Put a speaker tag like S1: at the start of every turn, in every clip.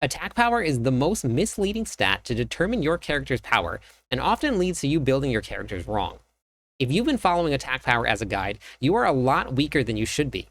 S1: Attack power is the most misleading stat to determine your character's power and often leads to you building your characters wrong. If you've been following attack power as a guide, you are a lot weaker than you should be.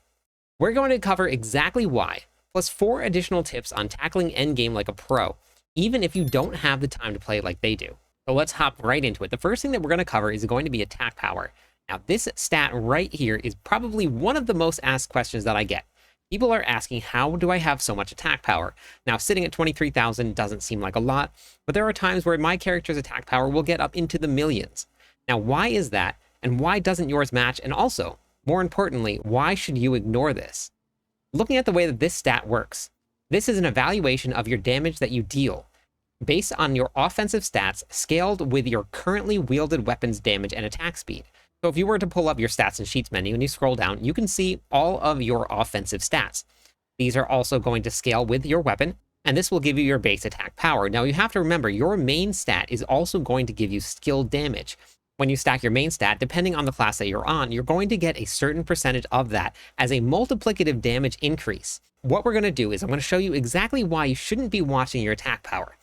S1: We're going to cover exactly why, plus 4 additional tips on tackling endgame like a pro, even if you don't have the time to play like they do. So let's hop right into it. The first thing that we're going to cover is going to be attack power. Now, this stat right here is probably one of the most asked questions that I get. People are asking, how do I have so much attack power? Now, sitting at 23,000 doesn't seem like a lot, but there are times where my character's attack power will get up into the millions. Now, why is that? And why doesn't yours match? And also, more importantly, why should you ignore this? Looking at the way that this stat works, this is an evaluation of your damage that you deal, based on your offensive stats scaled with your currently wielded weapon's damage and attack speed. So if you were to pull up your stats and sheets menu and you scroll down, you can see all of your offensive stats. These are also going to scale with your weapon, and this will give you your base attack power. Now you have to remember, your main stat is also going to give you skill damage. When you stack your main stat, depending on the class that you're on, you're going to get a certain percentage of that as a multiplicative damage increase. What we're going to do is I'm going to show you exactly why you shouldn't be watching your attack power.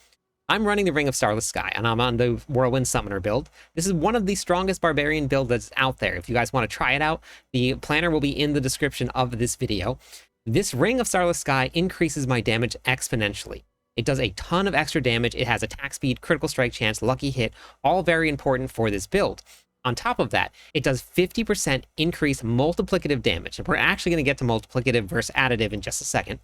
S1: I'm running the Ring of Starless Sky, and I'm on the Whirlwind Summoner build. This is one of the strongest Barbarian builds that's out there. If you guys want to try it out, the planner will be in the description of this video. This Ring of Starless Sky increases my damage exponentially. It does a ton of extra damage. It has attack speed, critical strike chance, lucky hit, all very important for this build. On top of that, it does 50% increased multiplicative damage. And we're actually going to get to multiplicative versus additive in just a second.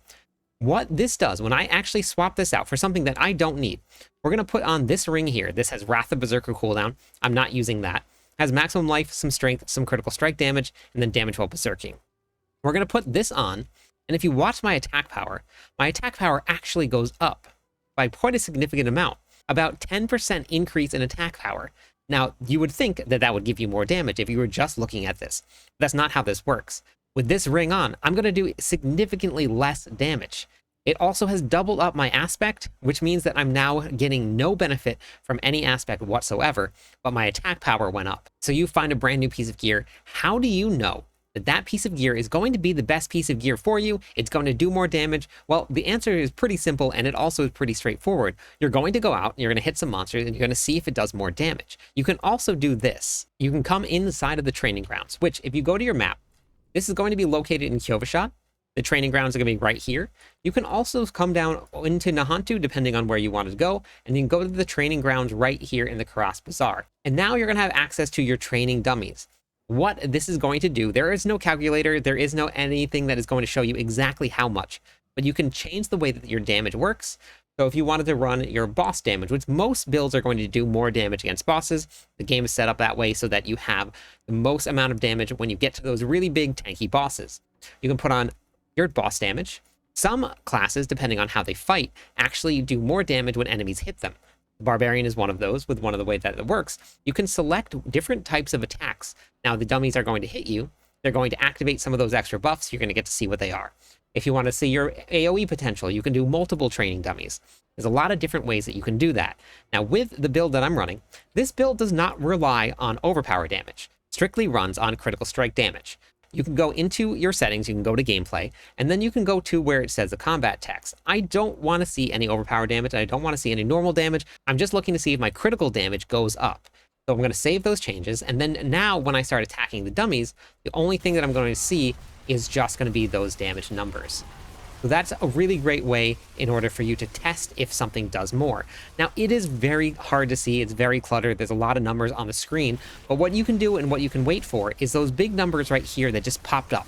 S1: What this does, when I actually swap this out for something that I don't need, we're going to put on this ring here. This has Wrath of Berserker cooldown. I'm not using that. Has maximum life, some strength, some critical strike damage, and then damage while berserking. We're going to put this on, and if you watch my attack power actually goes up by quite a significant amount, about 10% increase in attack power. Now, you would think that that would give you more damage if you were just looking at this. That's not how this works. With this ring on, I'm going to do significantly less damage. It also has doubled up my aspect, which means that I'm now getting no benefit from any aspect whatsoever, but my attack power went up. So you find a brand new piece of gear. How do you know that that piece of gear is going to be the best piece of gear for you? It's going to do more damage? Well, the answer is pretty simple, and it also is pretty straightforward. You're going to go out, and you're going to hit some monsters, and you're going to see if it does more damage. You can also do this. You can come inside of the training grounds, which if you go to your map, this is going to be located in Kyovashad. The training grounds are going to be right here. You can also come down into Nahantu, depending on where you want to go, and then go to the training grounds right here in the Karas Bazaar. And now you're going to have access to your training dummies. What this is going to do, there is no calculator, there is no anything that is going to show you exactly how much, but you can change the way that your damage works. So if you wanted to run your boss damage, which most builds are going to do more damage against bosses, the game is set up that way so that you have the most amount of damage when you get to those really big tanky bosses. You can put on your boss damage. Some classes, depending on how they fight, actually do more damage when enemies hit them. The Barbarian is one of those. With one of the ways that it works, you can select different types of attacks. Now the dummies are going to hit you. They're going to activate some of those extra buffs. You're going to get to see what they are. If you want to see your AoE potential, you can do multiple training dummies. There's a lot of different ways that you can do that. Now, with the build that I'm running, this build does not rely on overpower damage. Strictly runs on critical strike damage. You can go into your settings, you can go to gameplay, and then you can go to where it says the combat text. I don't want to see any overpower damage, and I don't want to see any normal damage. I'm just looking to see if my critical damage goes up. So I'm going to save those changes, and then now when I start attacking the dummies, the only thing that I'm going to see is just going to be those damage numbers. So that's a really great way in order for you to test if something does more. Now, it is very hard to see. It's very cluttered. There's a lot of numbers on the screen. But what you can do and what you can wait for is those big numbers right here that just popped up.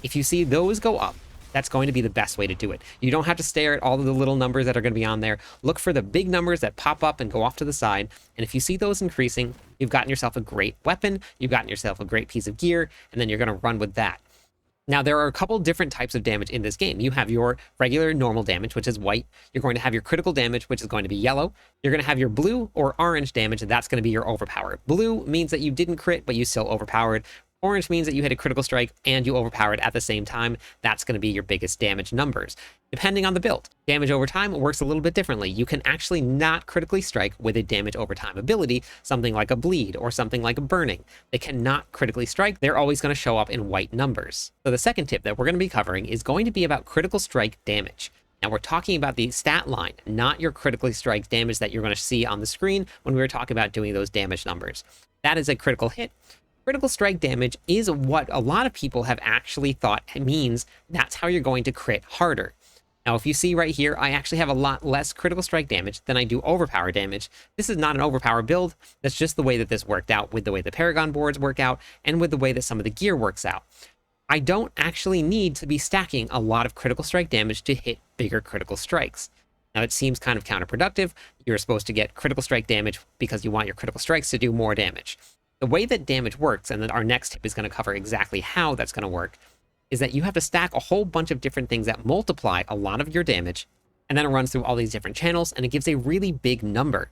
S1: If you see those go up, that's going to be the best way to do it. You don't have to stare at all of the little numbers that are going to be on there. Look for the big numbers that pop up and go off to the side. And if you see those increasing, you've gotten yourself a great weapon, you've gotten yourself a great piece of gear, and then you're going to run with that. Now, there are a couple different types of damage in this game. You have your regular normal damage, which is white. You're going to have your critical damage, which is going to be yellow. You're going to have your blue or orange damage, and that's going to be your overpowered. Blue means that you didn't crit, but you still overpowered. Orange means that you hit a critical strike and you overpowered at the same time. That's going to be your biggest damage numbers, depending on the build. Damage over time works a little bit differently. You can actually not critically strike with a damage over time ability, something like a bleed or something like a burning. They cannot critically strike. They're always going to show up in white numbers. So the second tip that we're going to be covering is going to be about critical strike damage. Now we're talking about the stat line, not your critically strike damage that you're going to see on the screen when we were talking about doing those damage numbers. That is a critical hit. Critical strike damage is what a lot of people have actually thought it means that's how you're going to crit harder. Now, if you see right here, I actually have a lot less critical strike damage than I do overpower damage. This is not an overpower build. That's just the way that this worked out with the way the Paragon boards work out and with the way that some of the gear works out. I don't actually need to be stacking a lot of critical strike damage to hit bigger critical strikes. Now, it seems kind of counterproductive. You're supposed to get critical strike damage because you want your critical strikes to do more damage. The way that damage works, and then our next tip is going to cover exactly how that's going to work, is that you have to stack a whole bunch of different things that multiply a lot of your damage, and then it runs through all these different channels, and it gives a really big number.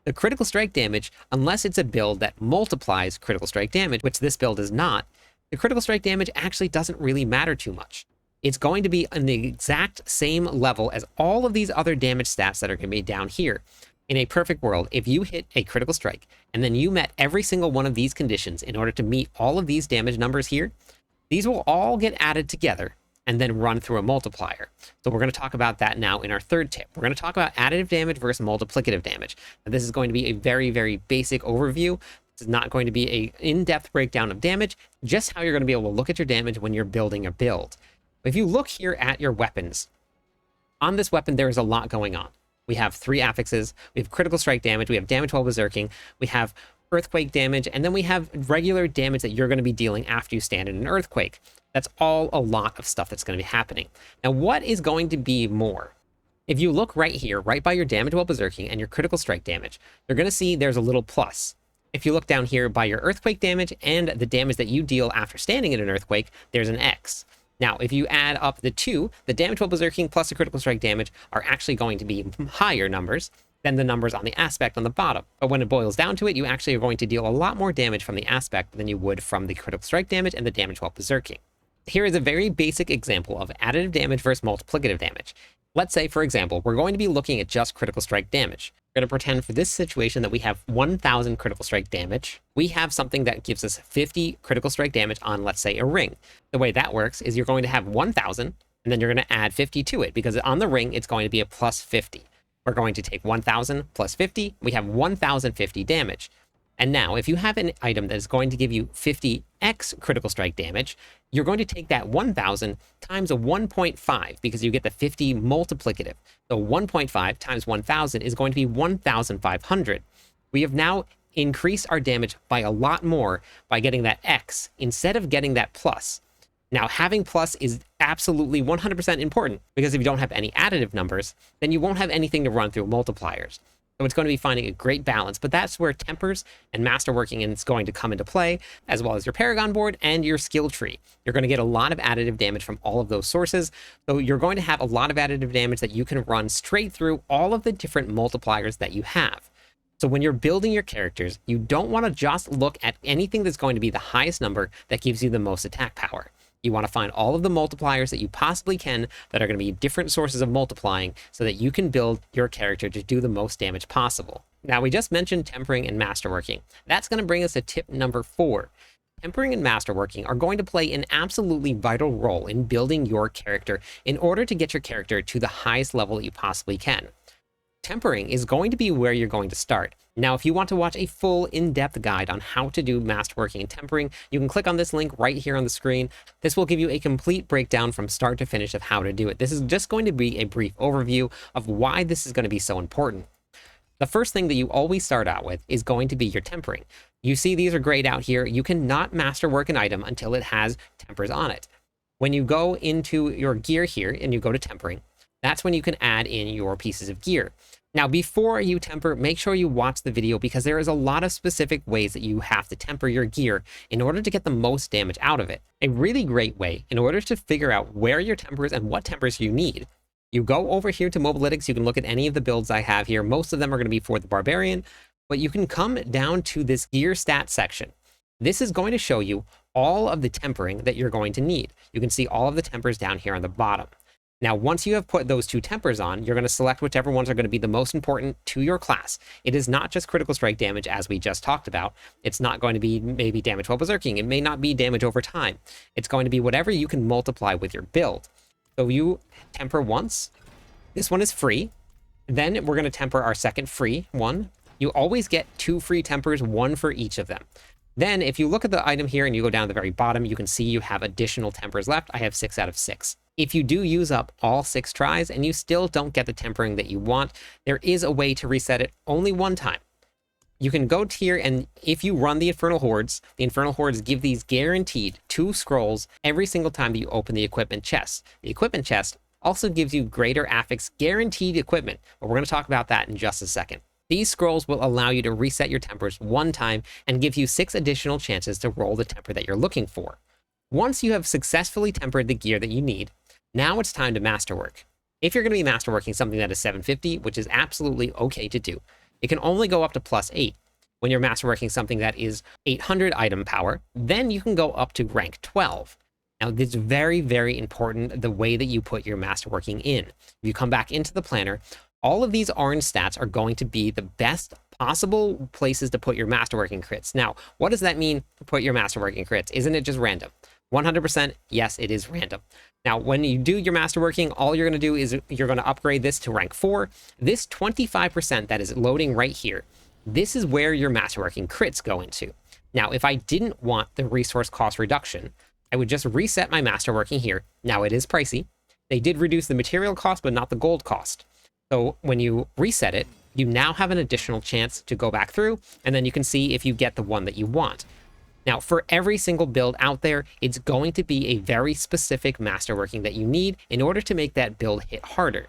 S1: The critical strike damage, unless it's a build that multiplies critical strike damage, which this build is not, the critical strike damage actually doesn't really matter too much. It's going to be on the exact same level as all of these other damage stats that are going to be down here. In a perfect world, if you hit a critical strike, and then you met every single one of these conditions in order to meet all of these damage numbers here, these will all get added together and then run through a multiplier. So we're going to talk about that now in our third tip. We're going to talk about additive damage versus multiplicative damage. Now, this is going to be a very, very basic overview. This is not going to be an in-depth breakdown of damage, just how you're going to be able to look at your damage when you're building a build. If you look here at your weapons, on this weapon, there is a lot going on. We have 3 affixes, we have critical strike damage, we have damage while berserking, we have earthquake damage, and then we have regular damage that you're going to be dealing after you stand in an earthquake. That's all a lot of stuff that's going to be happening. Now, what is going to be more? If you look right here, right by your damage while berserking and your critical strike damage, you're going to see there's a little plus. If you look down here by your earthquake damage and the damage that you deal after standing in an earthquake, there's an X. Now, if you add up the two, the damage while berserking plus the critical strike damage are actually going to be higher numbers than the numbers on the aspect on the bottom. But when it boils down to it, you actually are going to deal a lot more damage from the aspect than you would from the critical strike damage and the damage while berserking. Here is a very basic example of additive damage versus multiplicative damage. Let's say, for example, we're going to be looking at just critical strike damage. We're going to pretend for this situation that we have 1,000 critical strike damage. We have something that gives us 50 critical strike damage on, let's say, a ring. The way that works is you're going to have 1,000, and then you're going to add 50 to it, because on the ring, it's going to be a plus 50. We're going to take 1,000 plus 50. We have 1,050 damage. And now, if you have an item that is going to give you 50x critical strike damage, you're going to take that 1,000 times a 1.5 because you get the 50 multiplicative. So 1.5 times 1,000 is going to be 1,500. We have now increased our damage by a lot more by getting that X instead of getting that plus. Now, having plus is absolutely 100% important, because if you don't have any additive numbers, then you won't have anything to run through multipliers. So it's going to be finding a great balance, but that's where tempers and masterworking is going to come into play, as well as your Paragon board and your skill tree. You're going to get a lot of additive damage from all of those sources, so you're going to have a lot of additive damage that you can run straight through all of the different multipliers that you have. So when you're building your characters, you don't want to just look at anything that's going to be the highest number that gives you the most attack power. You want to find all of the multipliers that you possibly can that are going to be different sources of multiplying so that you can build your character to do the most damage possible. Now, we just mentioned tempering and masterworking. That's going to bring us to tip number 4. Tempering and masterworking are going to play an absolutely vital role in building your character in order to get your character to the highest level that you possibly can. Tempering is going to be where you're going to start. Now, if you want to watch a full in-depth guide on how to do masterworking and tempering, you can click on this link right here on the screen. This will give you a complete breakdown from start to finish of how to do it. This is just going to be a brief overview of why this is going to be so important. The first thing that you always start out with is going to be your tempering. You see these are grayed out here. You cannot masterwork an item until it has tempers on it. When you go into your gear here and you go to tempering, that's when you can add in your pieces of gear. Now, before you temper, make sure you watch the video, because there is a lot of specific ways that you have to temper your gear in order to get the most damage out of it. A really great way, in order to figure out where your tempers and what tempers you need, you go over here to Mobalytics. You can look at any of the builds I have here. Most of them are going to be for the Barbarian, but you can come down to this gear stat section. This is going to show you all of the tempering that you're going to need. You can see all of the tempers down here on the bottom. Now, once you have put those 2 tempers on, you're going to select whichever ones are going to be the most important to your class. It is not just critical strike damage, as we just talked about. It's not going to be maybe damage while berserking. It may not be damage over time. It's going to be whatever you can multiply with your build. So you temper once, This one is free. Then we're going to temper our second free one. You always get 2 free tempers, 1 for each of them. Then if you look at the item here and you go down to the very bottom, you can see you have additional tempers left. I have 6 out of 6. If you do use up all 6 tries and you still don't get the tempering that you want, there is a way to reset it only one time. You can go here, and if you run the Infernal Hordes give these guaranteed 2 scrolls every single time that you open the equipment chest. The equipment chest also gives you greater affix guaranteed equipment, but we're going to talk about that in just a second. These scrolls will allow you to reset your tempers one time and give you 6 additional chances to roll the temper that you're looking for. Once you have successfully tempered the gear that you need, now it's time to masterwork. If you're going to be masterworking something that is 750, which is absolutely okay to do, it can only go up to +8. When you're masterworking something that is 800 item power, then you can go up to rank 12. Now, this is very, very important, the way that you put your masterworking in. If you come back into the planner, all of these orange stats are going to be the best possible places to put your masterworking crits. Now, what does that mean to put your masterworking crits? Isn't it just random? 100%, yes, it is random. Now, when you do your masterworking, all you're going to do is you're going to upgrade this to rank 4. This 25% that is loading right here, this is where your masterworking crits go into. Now, if I didn't want the resource cost reduction, I would just reset my masterworking here. Now, it is pricey. They did reduce the material cost, but not the gold cost. So when you reset it, you now have an additional chance to go back through, and then you can see if you get the one that you want. Now, for every single build out there, it's going to be a very specific masterworking that you need in order to make that build hit harder.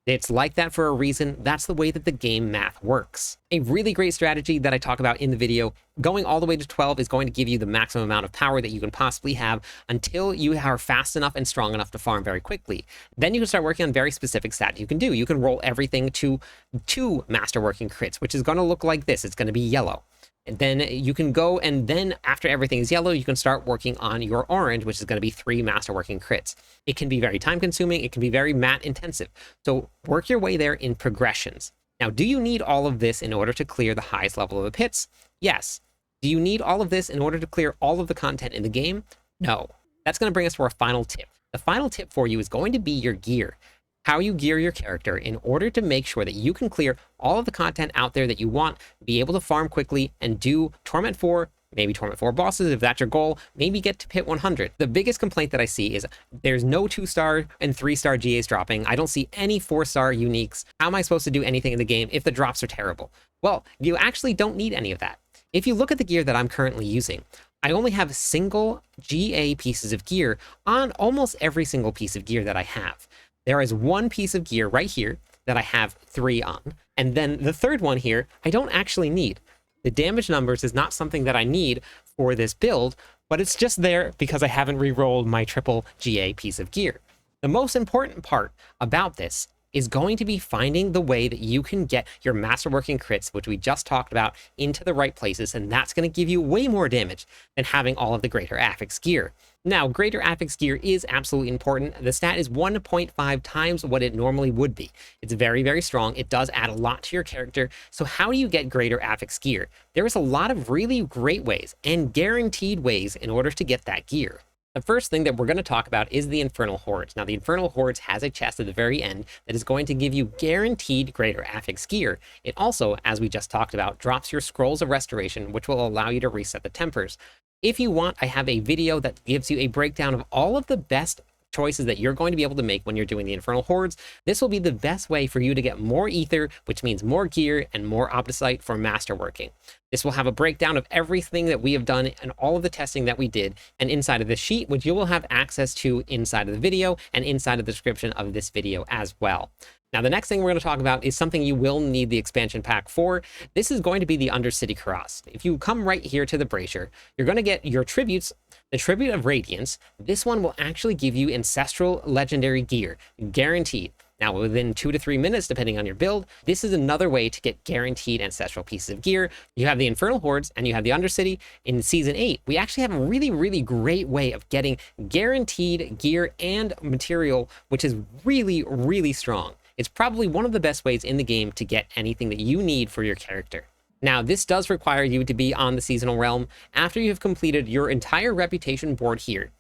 S1: It's like that for a reason. That's the way that the game math works. A really great strategy that I talk about in the video, going all the way to 12 is going to give you the maximum amount of power that you can possibly have until you are fast enough and strong enough to farm very quickly. Then you can start working on very specific stats you can do. You can roll everything to 2 masterworking crits, which is going to look like this. It's going to be yellow. And then you can go, and then after everything is yellow, you can start working on your orange, which is going to be 3 masterworking crits. It can be very time consuming. It can be very mat intensive. So work your way there in progressions. Now, do you need all of this in order to clear the highest level of the pits? Yes. Do you need all of this in order to clear all of the content in the game? No. That's going to bring us to our final tip. The final tip for you is going to be your gear. How you gear your character in order to make sure that you can clear all of the content out there that you want, be able to farm quickly, and do Torment 4, maybe Torment 4 bosses if that's your goal, maybe get to pit 100. The biggest complaint that I see is there's no 2-star and 3-star GAs dropping. I don't see any 4-star uniques. How am I supposed to do anything in the game if the drops are terrible? Well, you actually don't need any of that. If you look at the gear that I'm currently using, I only have single GA pieces of gear on almost every single piece of gear that I have. There is 1 piece of gear right here that I have 3 on. And then the third one here, I don't actually need. The damage numbers is not something that I need for this build, but it's just there because I haven't re-rolled my triple GA piece of gear. The most important part about this is going to be finding the way that you can get your masterworking crits, which we just talked about, into the right places, and that's going to give you way more damage than having all of the greater affix gear. Now, greater affix gear is absolutely important. The stat is 1.5 times what it normally would be. It's very, very strong. It does add a lot to your character. So how do you get greater affix gear? There is a lot of really great ways and guaranteed ways in order to get that gear. The first thing that we're going to talk about is the Infernal Hordes. Now, the Infernal Hordes has a chest at the very end that is going to give you guaranteed greater affix gear. It also, as we just talked about, drops your Scrolls of Restoration, which will allow you to reset the tempers. If you want, I have a video that gives you a breakdown of all of the best choices that you're going to be able to make when you're doing the Infernal Hordes. This will be the best way for you to get more ether, which means more gear and more opticite for masterworking. This will have a breakdown of everything that we have done and all of the testing that we did, and inside of this sheet, which you will have access to inside of the video and inside of the description of this video as well. Now, the next thing we're going to talk about is something you will need the expansion pack for. This is going to be the Undercity Cross. If you come right here to the Brazier, you're going to get your tributes, the Tribute of Radiance. This one will actually give you Ancestral Legendary Gear, guaranteed. Now, within 2 to 3 minutes, depending on your build, this is another way to get guaranteed ancestral pieces of gear. You have the Infernal Hordes and you have the Undercity. In Season 8, we actually have a really, really great way of getting guaranteed gear and material, which is really, really strong. It's probably one of the best ways in the game to get anything that you need for your character. Now, this does require you to be on the Seasonal Realm after you have completed your entire reputation board here.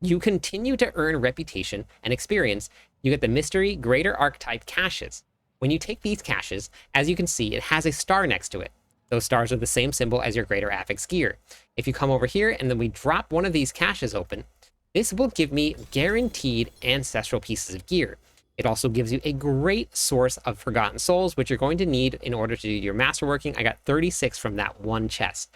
S1: You continue to earn reputation and experience. you get the mystery greater archetype caches. When you take these caches, as you can see, it has a star next to it. Those stars are the same symbol as your greater affix gear. If you come over here and then we drop one of these caches open, this will give me guaranteed ancestral pieces of gear. It also gives you a great source of forgotten souls, which you're going to need in order to do your masterworking. I got 36 from that one chest.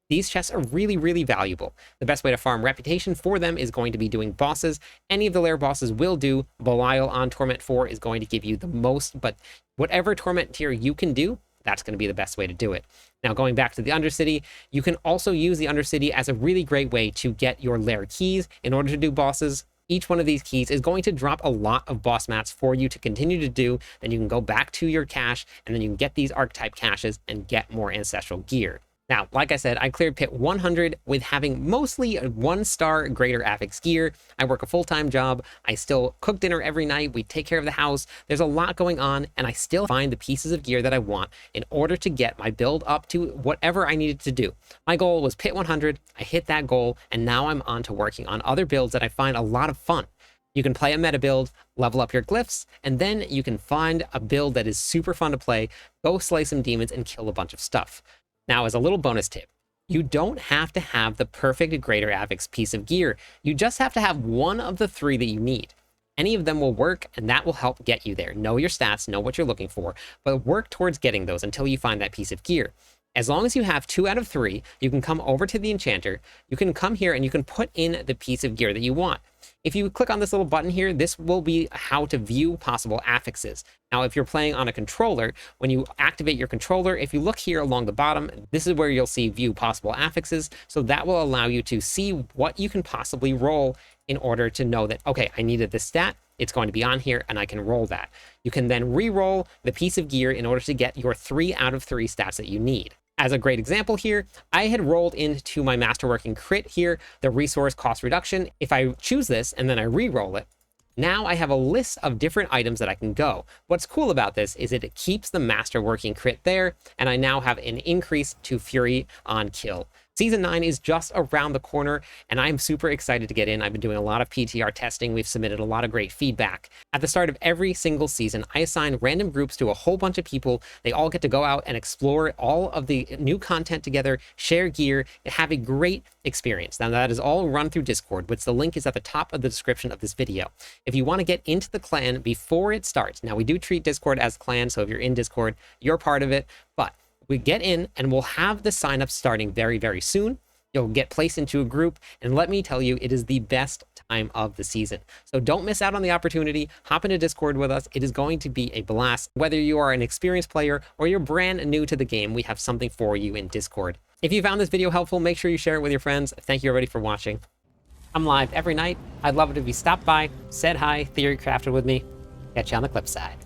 S1: These chests are really, really valuable. The best way to farm reputation for them is going to be doing bosses. Any of the lair bosses will do. Belial on Torment 4 is going to give you the most, but whatever Torment tier you can do, that's going to be the best way to do it. Now, going back to the Undercity, you can also use the Undercity as a really great way to get your lair keys in order to do bosses. Each one of these keys is going to drop a lot of boss mats for you to continue to do. Then you can go back to your cache, and then you can get these archetype caches and get more ancestral gear. Now, like I said, I cleared pit 100 with having mostly a 1-star greater affix gear. I work a full-time job. I still cook dinner every night. We take care of the house. There's a lot going on, and I still find the pieces of gear that I want in order to get my build up to whatever I needed to do. My goal was pit 100. I hit that goal, and now I'm on to working on other builds that I find a lot of fun. You can play a meta build, level up your glyphs, and then you can find a build that is super fun to play, go slay some demons, and kill a bunch of stuff. Now, as a little bonus tip, you don't have to have the perfect greater affix piece of gear. You just have to have one of the 3 that you need. Any of them will work, and that will help get you there. Know your stats, know what you're looking for, but work towards getting those until you find that piece of gear. As long as you have 2 out of 3, you can come over to the enchanter, you can come here and you can put in the piece of gear that you want. If you click on this little button here, this will be how to view possible affixes. Now, if you're playing on a controller, when you activate your controller, if you look here along the bottom, this is where you'll see view possible affixes. So that will allow you to see what you can possibly roll in order to know that, okay, I needed this stat, it's going to be on here, and I can roll that. You can then re-roll the piece of gear in order to get your 3 out of 3 stats that you need. As a great example here, I had rolled into my masterworking crit here, the resource cost reduction. If I choose this and then I re-roll it, now I have a list of different items that I can go. What's cool about this is it keeps the masterworking crit there, and I now have an increase to Fury on kill. Season 9 is just around the corner, and I'm super excited to get in. I've been doing a lot of PTR testing. We've submitted a lot of great feedback. At the start of every single season, I assign random groups to a whole bunch of people. They all get to go out and explore all of the new content together, share gear, and have a great experience. Now, that is all run through Discord, which the link is at the top of the description of this video. If you want to get into the clan before it starts, now we do treat Discord as clan, so if you're in Discord, you're part of it, but we get in and we'll have the signups starting very, very soon. You'll get placed into a group, and let me tell you, it is the best time of the season. So don't miss out on the opportunity. Hop into Discord with us. It is going to be a blast. Whether you are an experienced player or you're brand new to the game, we have something for you in Discord. If you found this video helpful, make sure you share it with your friends. Thank you everybody for watching. I'm live every night. I'd love it if you stopped by, said hi, theory crafted with me. Catch you on the clip side.